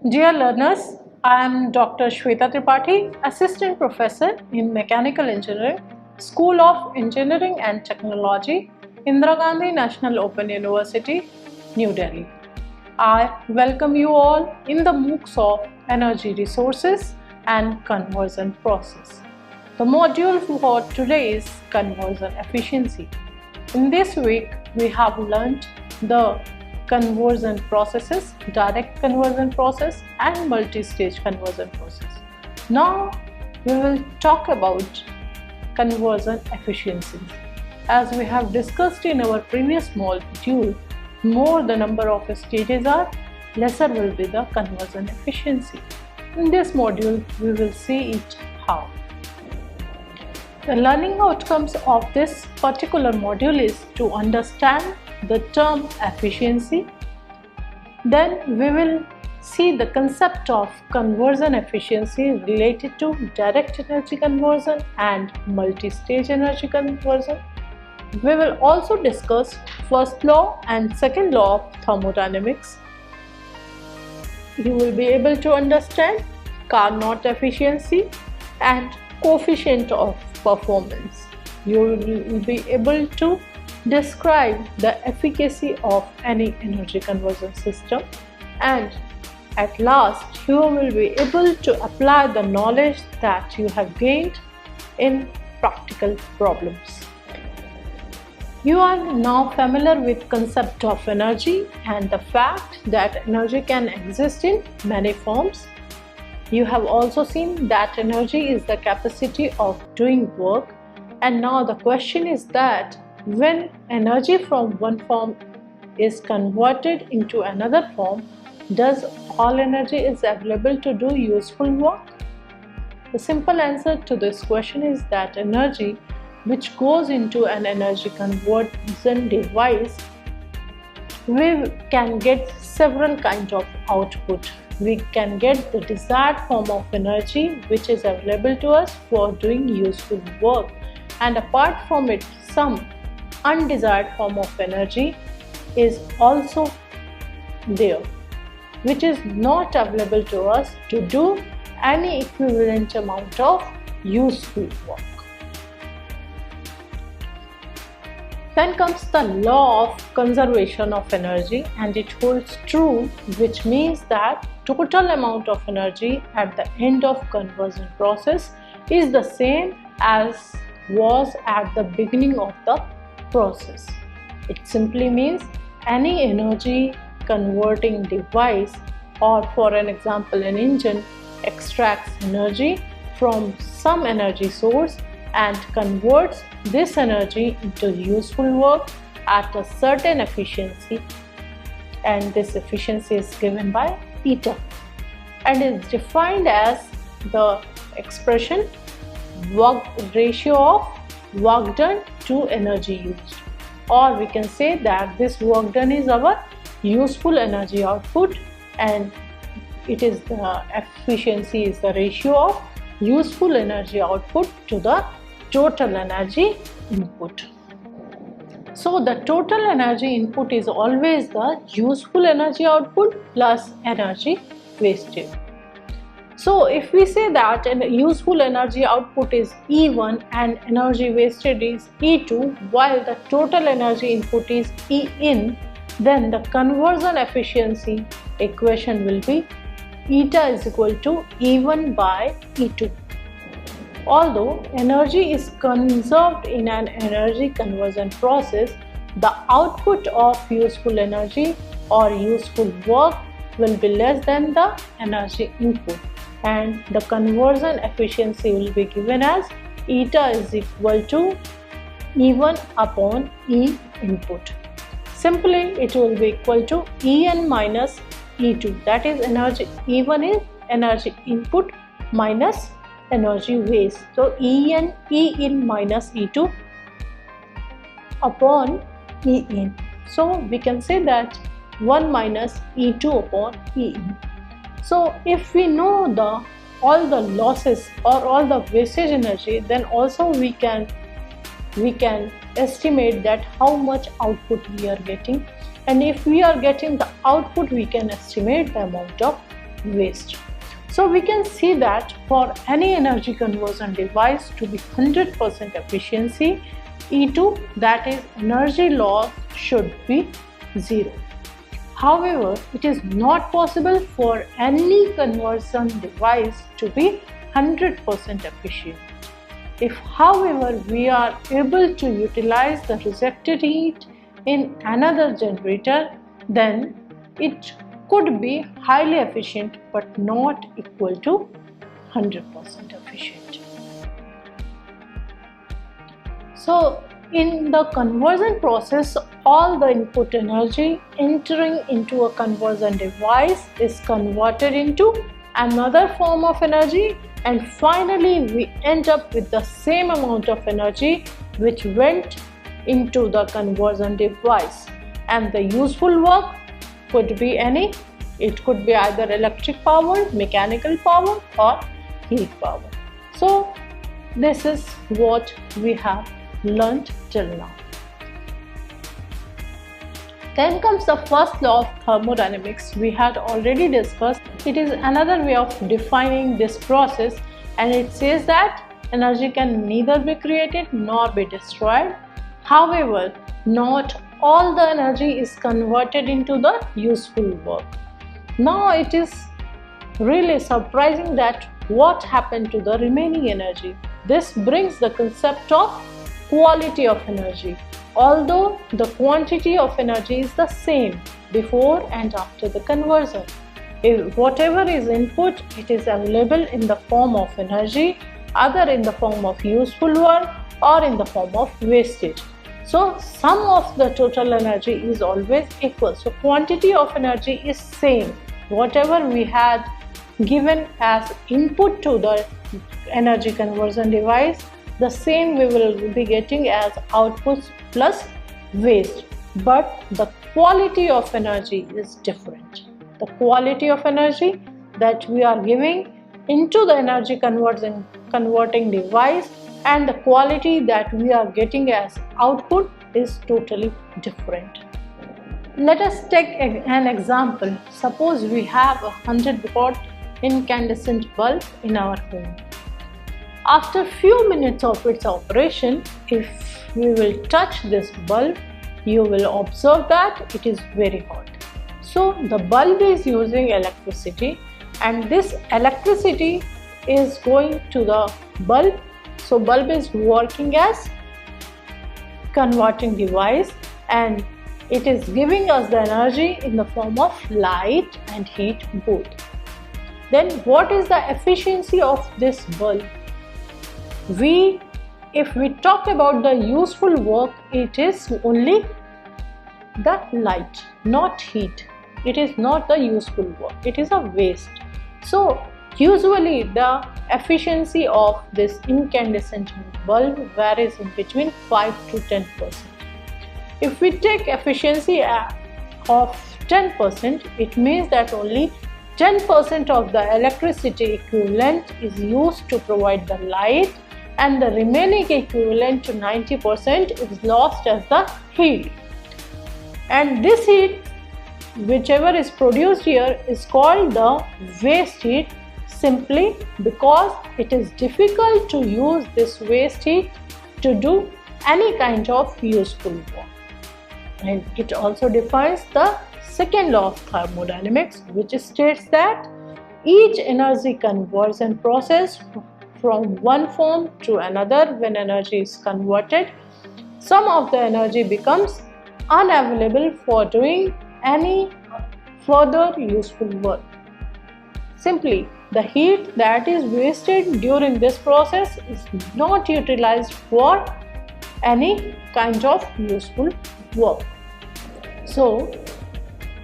Dear learners, I am Dr. Shweta Tripathi, Assistant Professor in Mechanical Engineering, School of Engineering and Technology, Indira Gandhi National Open University, New Delhi. I welcome you all in the MOOCs of Energy Resources and Conversion Process. The module for today is Conversion Efficiency. In this week, we have learnt the conversion processes, direct conversion process and multi-stage conversion process. Now we will talk about conversion efficiency. As we have discussed in our previous module, more the number of stages are, lesser will be the conversion efficiency. In this module, we will see it how. The learning outcomes of this particular module is to understand the term efficiency. Then we will see the concept of conversion efficiency related to direct energy conversion and multi-stage energy conversion. We will also discuss first law and second law of thermodynamics. You will be able to understand Carnot efficiency and coefficient of performance. You will be able to describe the efficacy of any energy conversion system, and at last you will be able to apply the knowledge that you have gained in practical problems. You are now familiar with concept of energy and the fact that energy can exist in many forms. You have also seen that energy is the capacity of doing work, and now the question is that when energy from one form is converted into another form, does all energy is available to do useful work? The simple answer to this question is that energy which goes into an energy conversion device, we can get several kinds of output. We can get the desired form of energy which is available to us for doing useful work, and apart from it, some undesired form of energy is also there which is not available to us to do any equivalent amount of useful work. Then comes the law of conservation of energy, and it holds true, which means that total amount of energy at the end of conversion process is the same as was at the beginning of the process. It simply means any energy converting device, or for an example an engine, extracts energy from some energy source and converts this energy into useful work at a certain efficiency, and this efficiency is given by eta and is defined as the expression work ratio of work done to energy used, or we can say that this work done is our useful energy output, and it is the efficiency is the ratio of useful energy output to the total energy input. So the total energy input is always the useful energy output plus energy wasted. So if we say that useful energy output is E1 and energy wasted is E2 while the total energy input is E in, then the conversion efficiency equation will be eta is equal to E1 by E2. Although energy is conserved in an energy conversion process, the output of useful energy or useful work will be less than the energy input, and the conversion efficiency will be given as eta is equal to E1 upon E input. Simply it will be equal to En minus E2, that is energy E1 is energy input minus energy waste. So E in minus E2 upon E in. So we can say that 1 minus E2 upon E in. So if we know all the losses or all the wastage energy, then also we can estimate that how much output we are getting, and if we are getting the output, we can estimate the amount of waste. So we can see that for any energy conversion device to be 100% efficiency, E2, that is energy loss, should be 0. However, it is not possible for any conversion device to be 100% efficient. If, however, we are able to utilize the rejected heat in another generator, then it could be highly efficient but not equal to 100% efficient. So, in the conversion process, all the input energy entering into a conversion device is converted into another form of energy, and finally we end up with the same amount of energy which went into the conversion device. And the useful work could be any, it could be either electric power, mechanical power or heat power. So this is what we have learnt till now. Then comes the first law of thermodynamics. We had already discussed. It is another way of defining this process, and it says that energy can neither be created nor be destroyed. However, not all the energy is converted into the useful work. Now it is really surprising that what happened to the remaining energy. This brings the concept of quality of energy. Although the quantity of energy is the same before and after the conversion. If whatever is input, it is available in the form of energy, either in the form of useful work or in the form of wastage. So sum of the total energy is always equal. So quantity of energy is same. Whatever we had given as input to the energy conversion device, the same we will be getting as output plus waste. But the quality of energy is different. The quality of energy that we are giving into the energy converting device and the quality that we are getting as output is totally different. Let us take an example. Suppose we have a 100-watt incandescent bulb in our home. After few minutes of its operation, if we will touch this bulb, you will observe that it is very hot. So the bulb is using electricity, and this electricity is going to the bulb. So bulb is working as converting device, and it is giving us the energy in the form of light and heat both. Then what is the efficiency of this bulb? If we talk about the useful work, it is only the light, not heat. It is not the useful work, it is a waste. So usually the efficiency of this incandescent bulb varies in between 5 to 10%. If we take efficiency of 10%, it means that only 10% of the electricity equivalent is used to provide the light, and the remaining equivalent to 90% is lost as the heat. And this heat, whichever is produced here, is called the waste heat, simply because it is difficult to use this waste heat to do any kind of useful work. And it also defines the second law of thermodynamics, which states that each energy conversion process from one form to another, when energy is converted, some of the energy becomes unavailable for doing any further useful work. Simply, the heat that is wasted during this process is not utilized for any kind of useful work. So,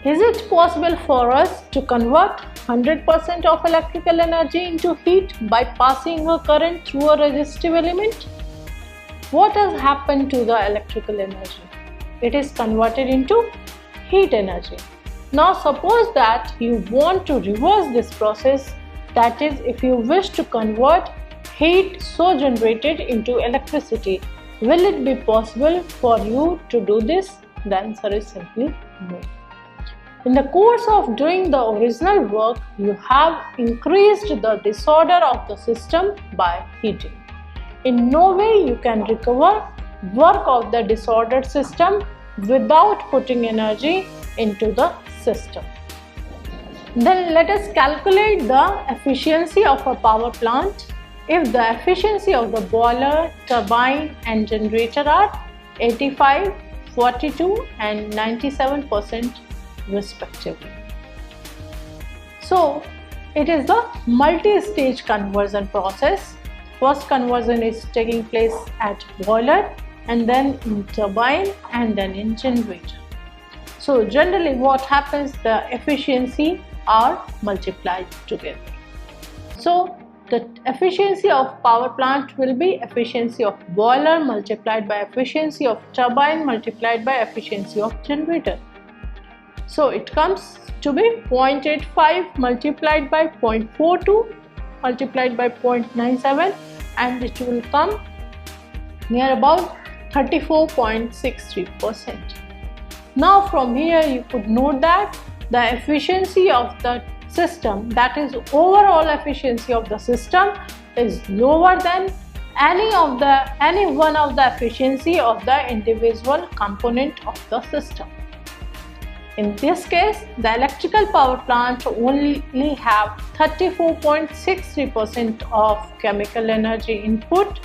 is it possible for us to convert 100% of electrical energy into heat by passing a current through a resistive element? What has happened to the electrical energy? It is converted into heat energy. Now suppose that you want to reverse this process, that is, if you wish to convert heat so generated into electricity, will it be possible for you to do this? The answer is simply no. In the course of doing the original work, you have increased the disorder of the system by heating. In no way you can recover work of the disordered system without putting energy into the system. Then let us calculate the efficiency of a power plant if the efficiency of the boiler, turbine and generator are 85, 42 and 97% respectively. So it is the multi-stage conversion process. First conversion is taking place at boiler and then in turbine and then in generator. So generally what happens, the efficiency are multiplied together. So the efficiency of power plant will be efficiency of boiler multiplied by efficiency of turbine multiplied by efficiency of generator. So it comes to be 0.85 multiplied by 0.42 multiplied by 0.97 and it will come near about 34.63%. Now from here you could note that the efficiency of the system, that is overall efficiency of the system, is lower than any one of the efficiency of the individual component of the system. In this case, the electrical power plant only have 34.63% of chemical energy input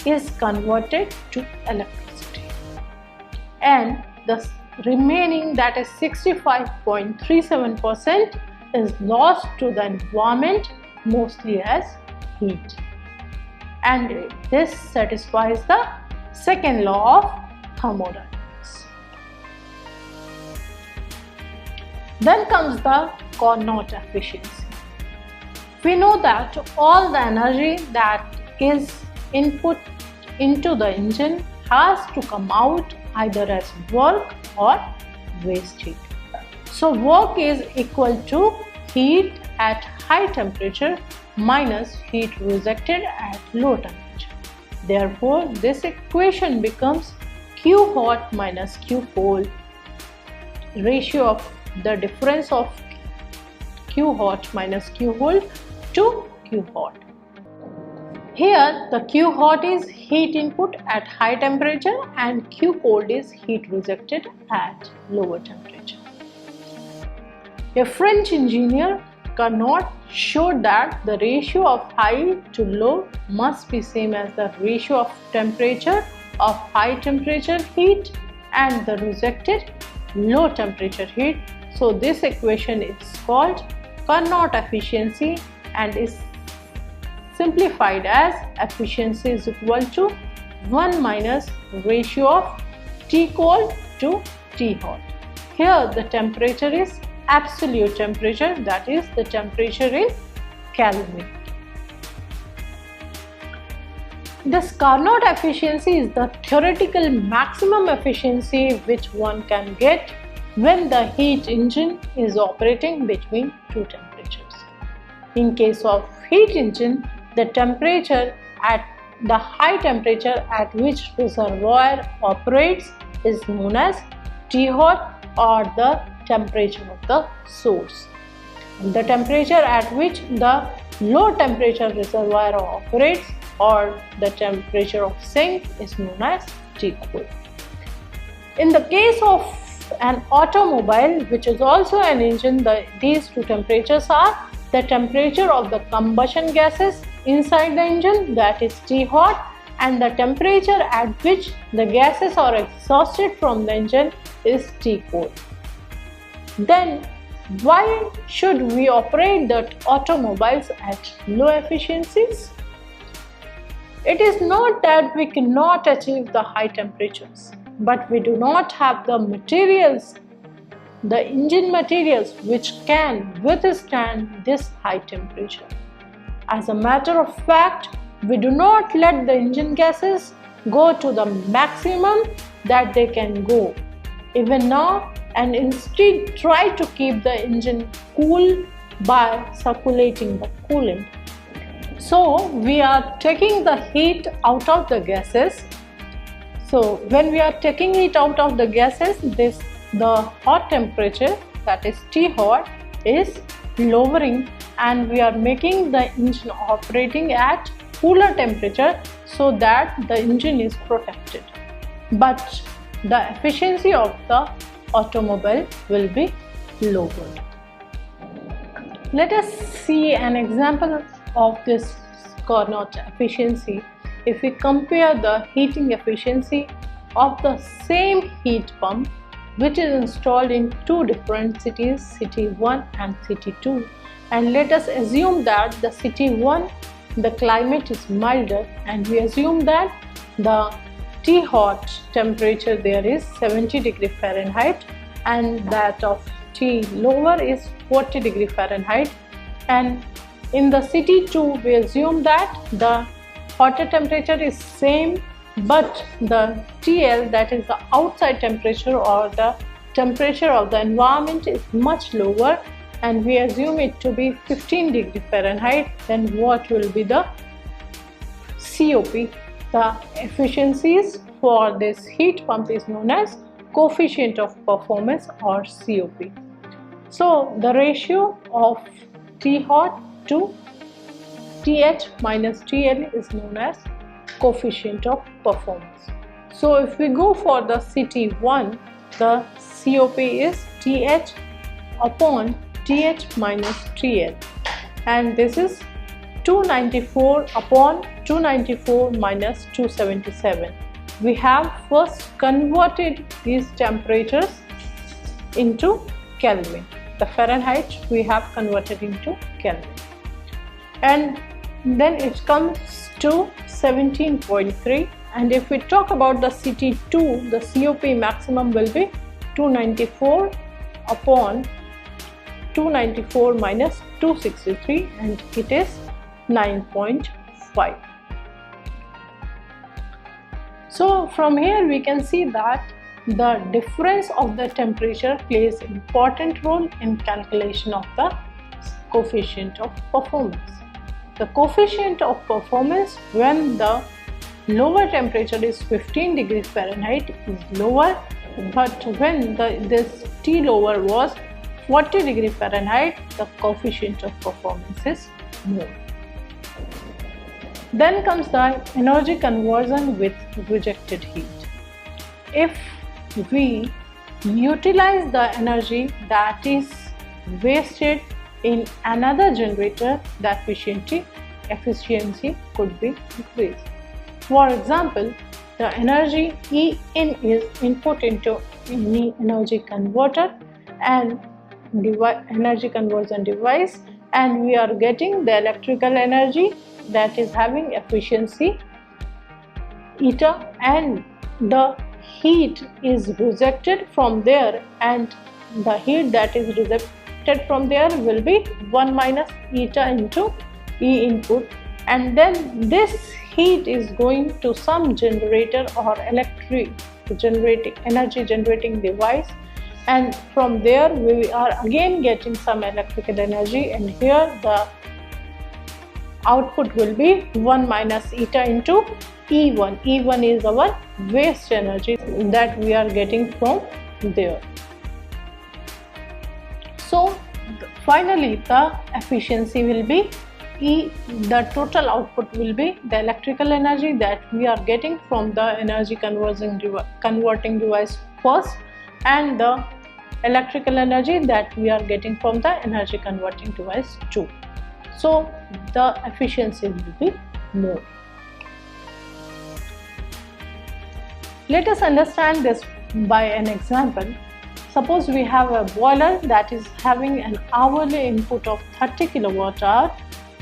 is converted to electricity, and the remaining, that is 65.37%, is lost to the environment mostly as heat, and this satisfies the second law of thermodynamics. Then comes the Carnot efficiency. We know that all the energy that is input into the engine has to come out either as work or waste heat. So work is equal to heat at high temperature minus heat rejected at low temperature. Therefore, this equation becomes Q hot minus Q cold, ratio of the difference of Q hot minus Q cold to Q hot. Here the Q hot is heat input at high temperature and Q cold is heat rejected at lower temperature. A French engineer, Carnot, showed that the ratio of high to low must be same as the ratio of temperature of high temperature heat and the rejected low temperature heat. So this equation is called Carnot efficiency and is simplified as efficiency is equal to 1 minus ratio of T cold to T hot. Here the temperature is absolute temperature, that is the temperature in Kelvin. This Carnot efficiency is the theoretical maximum efficiency which one can get when the heat engine is operating between two temperatures. In case of heat engine, the temperature at the high temperature at which reservoir operates is known as T hot or the temperature of the source. The temperature at which the low temperature reservoir operates or the temperature of sink is known as T cold. In the case of an automobile, which is also an engine, these two temperatures are the temperature of the combustion gases inside the engine, that is T hot, and the temperature at which the gases are exhausted from the engine is T cold. Then why should we operate the automobiles at low efficiencies? It is not that we cannot achieve the high temperatures, but we do not have the materials, the engine materials which can withstand this high temperature. As a matter of fact, we do not let the engine gases go to the maximum that they can go even now, and instead try to keep the engine cool by circulating the coolant. So we are taking the heat out of the gases. So when we are taking it out of the gases, this the hot temperature, that is T hot, is lowering, and we are making the engine operating at cooler temperature so that the engine is protected, but the efficiency of the automobile will be lowered. Let us see an example of this Carnot efficiency. If we compare the heating efficiency of the same heat pump which is installed in two different cities, city 1 and city 2, and let us assume that the city 1, the climate is milder, and we assume that the T hot temperature there is 70 degree Fahrenheit and that of T lower is 40 degree Fahrenheit, and in the city 2 we assume that the hotter temperature is same, but the TL, that is the outside temperature or the temperature of the environment, is much lower, and we assume it to be 15 degree Fahrenheit. Then what will be the COP? The efficiencies for this heat pump is known as coefficient of performance or COP. So the ratio of T hot to TH minus TL is known as coefficient of performance. So if we go for the city 1, the COP is TH upon TH minus TL, and this is 294 upon 294 minus 277. We have first converted these temperatures into Kelvin. The Fahrenheit we have converted into Kelvin, and then it comes to 17.3. and if we talk about the city 2, the COP maximum will be 294 upon 294 minus 263, and it is 9.5. So from here we can see that the difference of the temperature plays an important role in calculation of the coefficient of performance. The coefficient of performance when the lower temperature is 15 degrees Fahrenheit is lower, but when this T lower was 40 degree Fahrenheit, the coefficient of performance is more. Then comes the energy conversion with rejected heat. If we utilize the energy that is wasted in another generator, the efficiency could be increased. For example, the energy E in is input into any energy converter and energy conversion device, and we are getting the electrical energy that is having efficiency eta, and the heat is rejected from there, and the heat that is rejected from there will be 1 minus eta into E input, and then this heat is going to some generator or energy generating device, and from there we are again getting some electrical energy, and here the output will be 1 minus eta into E1. E1 is our waste energy that we are getting from there. So finally the efficiency will be the total output will be the electrical energy that we are getting from the energy converting device first, and the electrical energy that we are getting from the energy converting device 2. So the efficiency will be more. Let us understand this by an example. Suppose we have a boiler that is having an hourly input of 30 kilowatt hour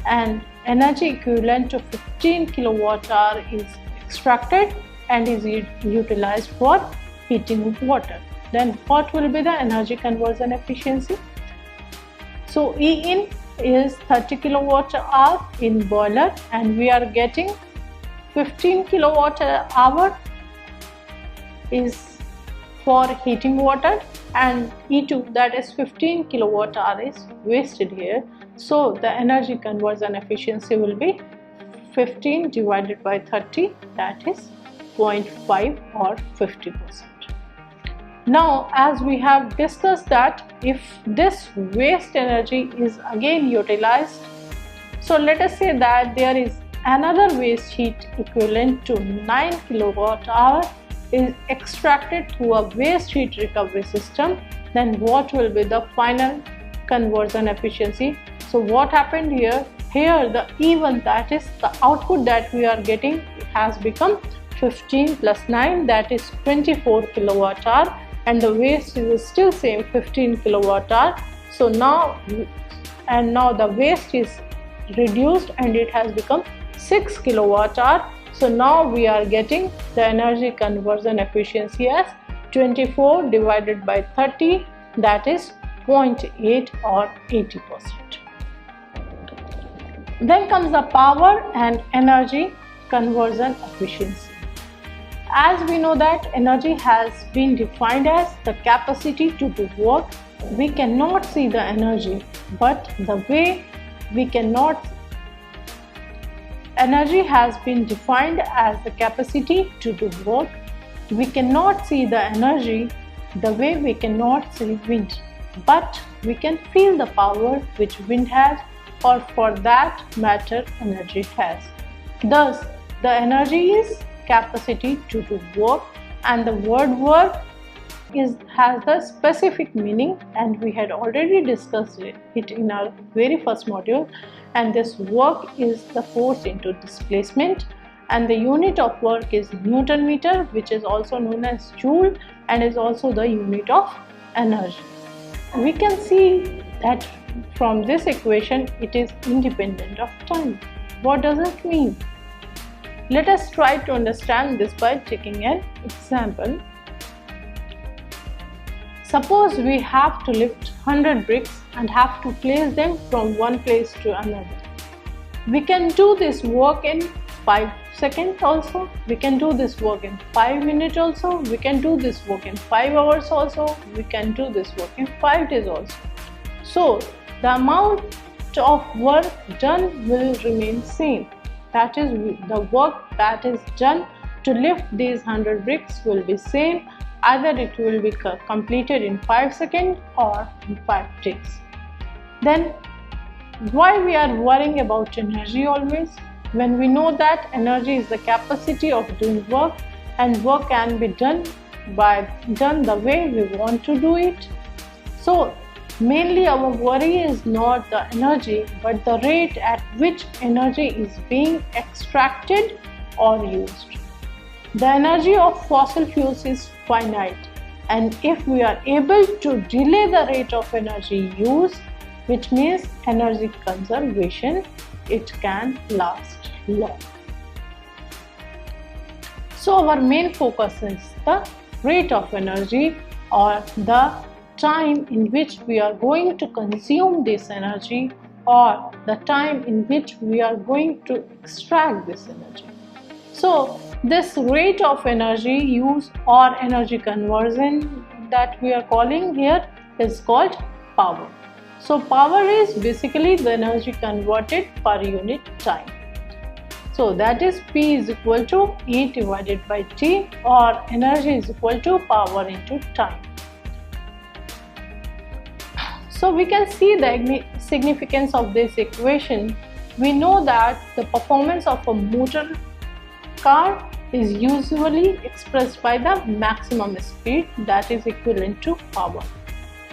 and energy equivalent to 15 kilowatt hour is extracted and is utilized for heating water. Then what will be the energy conversion efficiency? So E in is 30 kilowatt hour in boiler, and we are getting 15 kilowatt hour is for heating water, and E2, that is 15 kilowatt hour, is wasted here. So the energy conversion efficiency will be 15 divided by 30, that is 0.5 or 50%. Now, as we have discussed that if this waste energy is again utilized, so let us say that there is another waste heat equivalent to 9 kilowatt hour is extracted through a waste heat recovery system, then what will be the final conversion efficiency? So what happened here? Here the E1, that is the output that we are getting, has become 15 plus 9, that is 24 kilowatt hour, and the waste is still same 15 kilowatt hour. So now the waste is reduced and it has become 6 kilowatt hour. So now we are getting the energy conversion efficiency as 24 divided by 30, that is 0.8 or 80%. Then comes the power and energy conversion efficiency. As we know that energy has been defined as the capacity to do work. We cannot see the energy, but the way we cannot, energy has been defined as the capacity to do work. We cannot see the energy the way we cannot see wind, but we can feel the power which wind has, or for that matter energy has. Thus, the energy is capacity to do work, and the word work has the specific meaning, and we had already discussed it in our very first module. And this work is the force into displacement, and the unit of work is Newton meter, which is also known as joule, and is also the unit of energy. We can see that from this equation it is independent of time. What does it mean? Let us try to understand this by taking an example. Suppose we have to lift 100 bricks and have to place them from one place to another. We can do this work in 5 seconds also, we can do this work in 5 minutes also, we can do this work in 5 hours also, we can do this work in 5 days also. So the amount of work done will remain same. That is, the work that is done to lift these 100 bricks will be same. Either it will be completed in 5 seconds or in 5 days. Then why we are worrying about energy always, when we know that energy is the capacity of doing work, and work can be done the way we want to do it. So mainly our worry is not the energy, but the rate at which energy is being extracted or used. The energy of fossil fuels is finite, and if we are able to delay the rate of energy use, which means energy conservation, it can last long. So our main focus is the rate of energy, or the time in which we are going to consume this energy, or the time in which we are going to extract this energy. So this rate of energy use or energy conversion that we are calling here is called power. So power is basically the energy converted per unit time. So that is P is equal to E divided by T, or energy is equal to power into time. So we can see the significance of this equation. We know that the performance of a motor car is usually expressed by the maximum speed, that is equivalent to power.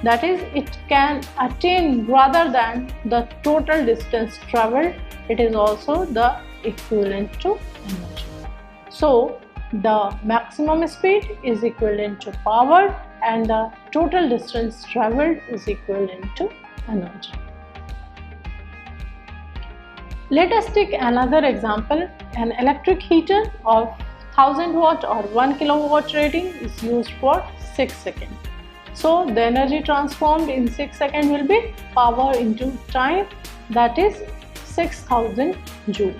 That is, it can attain rather than the total distance traveled, it is also the equivalent to energy. So the maximum speed is equivalent to power, and the total distance traveled is equivalent to energy. Let us take another example. An electric heater of 1000 watt or 1 kilowatt rating is used for 6 seconds. So the energy transformed in 6 seconds will be power into time, that is 6000 joule.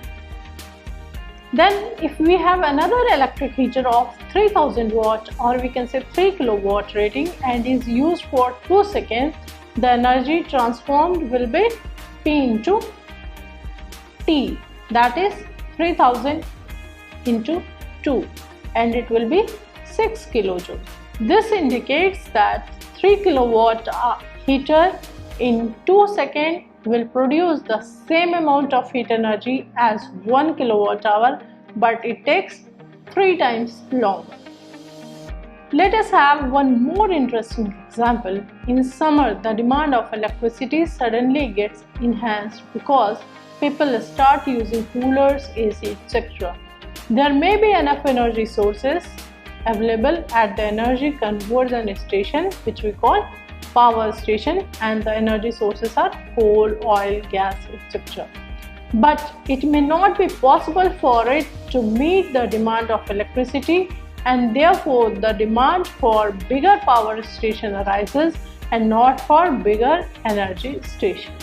Then if we have another electric heater of 3000 watt, or we can say 3 kilowatt rating, and is used for 2 seconds, the energy transformed will be P into T, that is 3000 into 2, and it will be 6 kilojoule. This indicates that 3 kilowatt heater in 2 seconds will produce the same amount of heat energy as 1 kilowatt hour, but it takes 3 times longer. Let us have one more interesting example. In summer, the demand of electricity suddenly gets enhanced because people start using coolers, AC, etc. There may be enough energy sources available at the energy conversion station, which we call power station, and the energy sources are coal, oil, gas, etc. But it may not be possible for it to meet the demand of electricity, and therefore the demand for bigger power station arises and not for bigger energy station.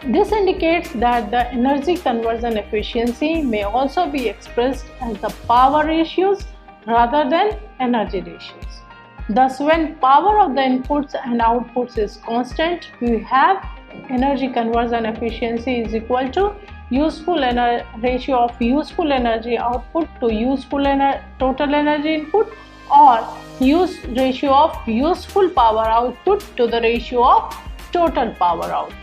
This indicates that the energy conversion efficiency may also be expressed as the power ratios rather than energy ratios. Thus, when power of the inputs and outputs is constant, we have energy conversion efficiency is equal to ratio of useful energy output to total energy input, or ratio of useful power output to the ratio of total power output.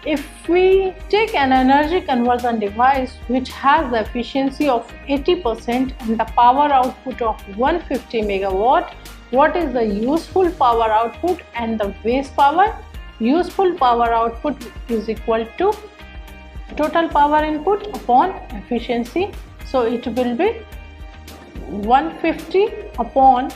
If we take an energy conversion device which has the efficiency of 80% and the power output of 150 megawatt, what is the useful power output and the waste power? Useful power output is equal to total power input upon efficiency. So it will be 150 upon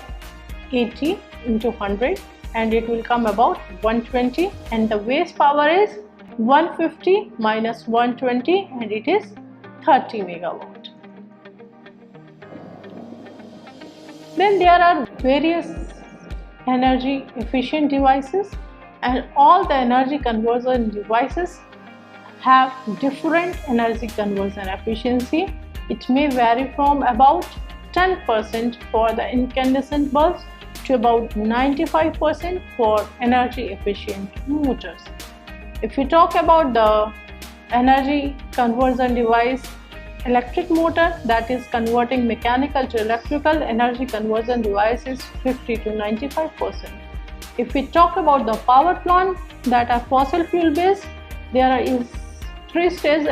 80 into 100, and it will come about 120, and the waste power is 150 minus 120, and it is 30 megawatt. Then there are various energy efficient devices, and all the energy conversion devices have different energy conversion efficiency. It may vary from about 10% for the incandescent bulbs to about 95% for energy efficient motors. If we talk about the energy conversion device, electric motor, that is converting mechanical to electrical, energy conversion device is 50 to 95%. If we talk about the power plant that are fossil fuel based, there is 3-stage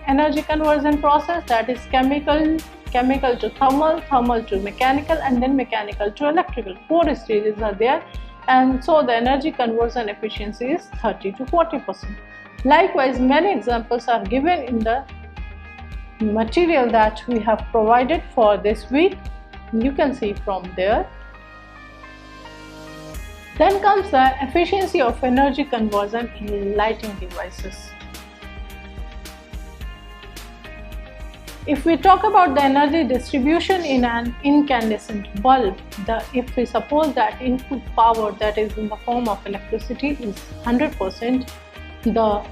energy conversion process, that is chemical to thermal, thermal to mechanical, and then mechanical to electrical. 4 stages are there, and so the energy conversion efficiency is 30 to 40%. Likewise, many examples are given in the material that we have provided for this week. You can see from there. Then comes the efficiency of energy conversion in lighting devices. If we talk about the energy distribution in an incandescent bulb, if we suppose that input power, that is in the form of electricity, is 100%,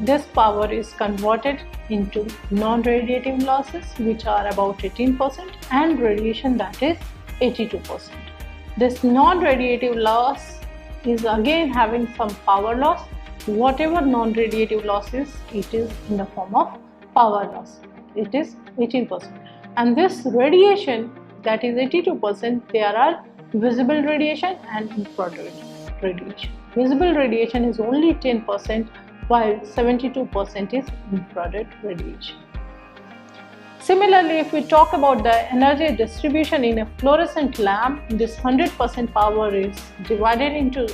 this power is converted into non-radiative losses, which are about 18%, and radiation, that is 82%. This non-radiative loss is again having some power loss. Whatever non-radiative loss is, it is in the form of power loss. It is 18%, and this radiation, that is 82%, there are visible radiation and infrared radiation. Visible radiation is only 10%, while 72% is infrared radiation. Similarly, if we talk about the energy distribution in a fluorescent lamp, this 100% power is divided into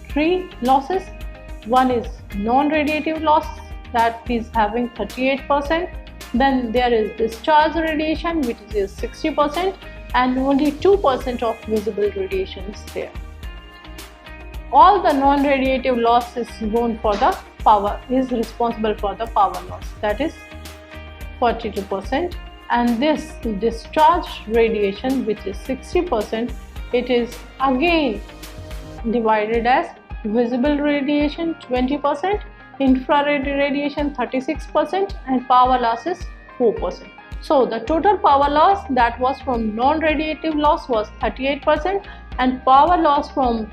3 losses. One is non-radiative loss, that is having 38%. Then there is discharge radiation, which is 60%, and only 2% of visible radiation is there. All the non-radiative loss is responsible for the power loss, that is 42%, and this discharge radiation, which is 60%, it is again divided as visible radiation 20%, infrared radiation 36%, and power loss is 4%. So the total power loss that was from non-radiative loss was 38%, and power loss from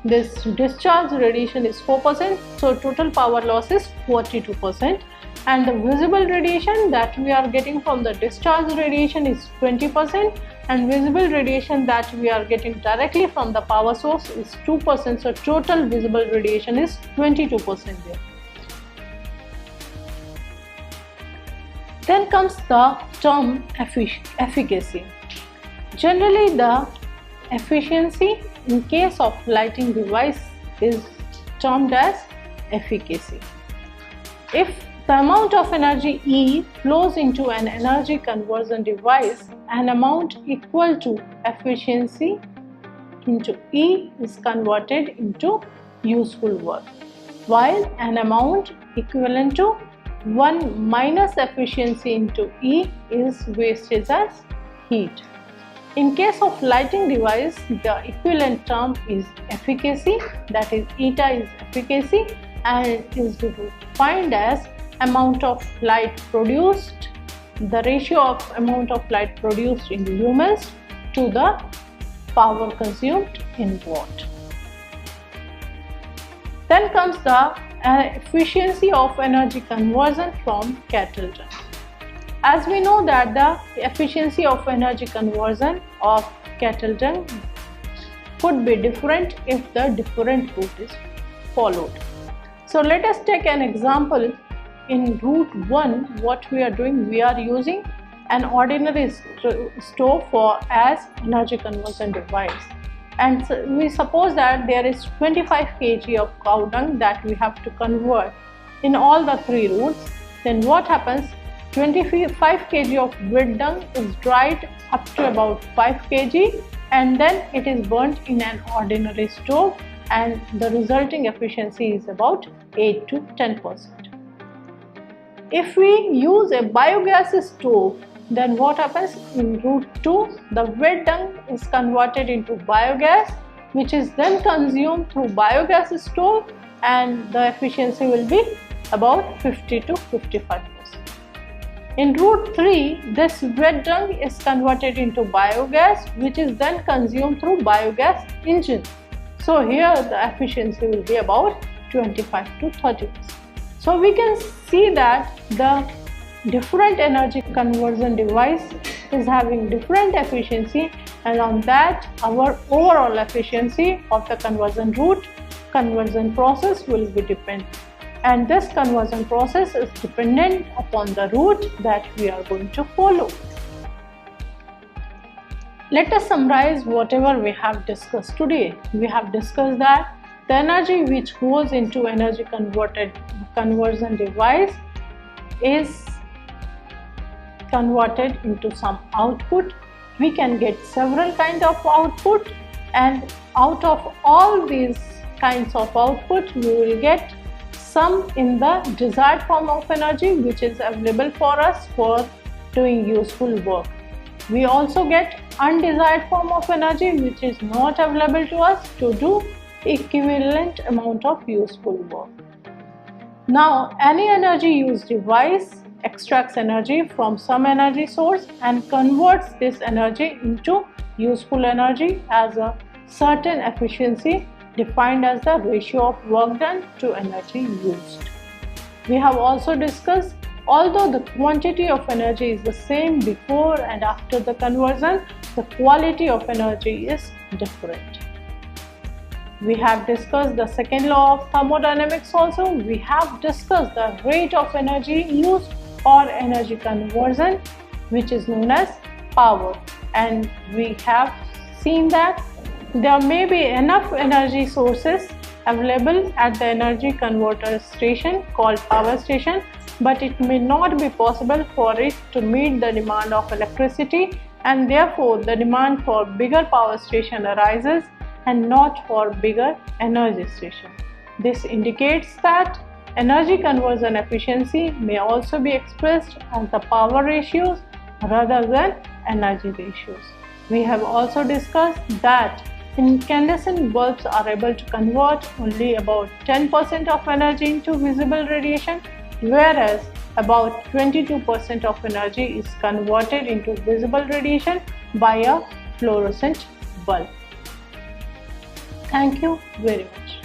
this discharge radiation is 4%. So total power loss is 42%, and the visible radiation that we are getting from the discharge radiation is 20%, and visible radiation that we are getting directly from the power source is 2%, so total visible radiation is 22% there. Then comes the term efficacy. Generally, the efficiency in case of lighting device is termed as efficacy. If the amount of energy E flows into an energy conversion device, an amount equal to efficiency into E is converted into useful work, while an amount equivalent to 1 minus efficiency into E is wastage as heat. In case of lighting device, the equivalent term is efficacy, that is eta is efficacy, and it is defined as amount of light produced, the ratio of amount of light produced in lumens to the power consumed in watt. Then comes the efficiency of energy conversion from Kettledrum. As we know that the efficiency of energy conversion of Kettledrum could be different if the different route is followed. So let us take an example. In route 1, what we are doing, we are using an ordinary stove for as energy conversion device, and so we suppose that there is 25 kg of cow dung that we have to convert in all the 3 routes. Then what happens, 25 kg of wheat dung is dried up to about 5 kg and then it is burnt in an ordinary stove, and the resulting efficiency is about 8 to 10%. If we use a biogas stove, then what happens, in route 2, the wet dung is converted into biogas, which is then consumed through biogas stove, and the efficiency will be about 50 to 55%. In route 3, this wet dung is converted into biogas, which is then consumed through biogas engine. So here the efficiency will be about 25 to 30%. So we can see that the different energy conversion device is having different efficiency, and on that our overall efficiency of the conversion route, conversion process will be dependent. And this conversion process is dependent upon the route that we are going to follow. Let us summarize whatever we have discussed today. We have discussed that the energy which goes into energy conversion device is converted into some output. We can get several kinds of output, and out of all these kinds of output we will get some in the desired form of energy which is available for us for doing useful work. We also get undesired form of energy which is not available to us to do equivalent amount of useful work. Now, any energy use device extracts energy from some energy source and converts this energy into useful energy as a certain efficiency defined as the ratio of work done to energy used. We have also discussed, although the quantity of energy is the same before and after the conversion, the quality of energy is different. We have discussed the second law of thermodynamics also. We have discussed the rate of energy used or energy conversion, which is known as power, and we have seen that there may be enough energy sources available at the energy converter station called power station, but it may not be possible for it to meet the demand of electricity, and therefore the demand for bigger power station arises and not for bigger energy station. This indicates that energy conversion efficiency may also be expressed as the power ratios rather than energy ratios. We have also discussed that incandescent bulbs are able to convert only about 10% of energy into visible radiation, whereas about 22% of energy is converted into visible radiation by a fluorescent bulb. Thank you very much.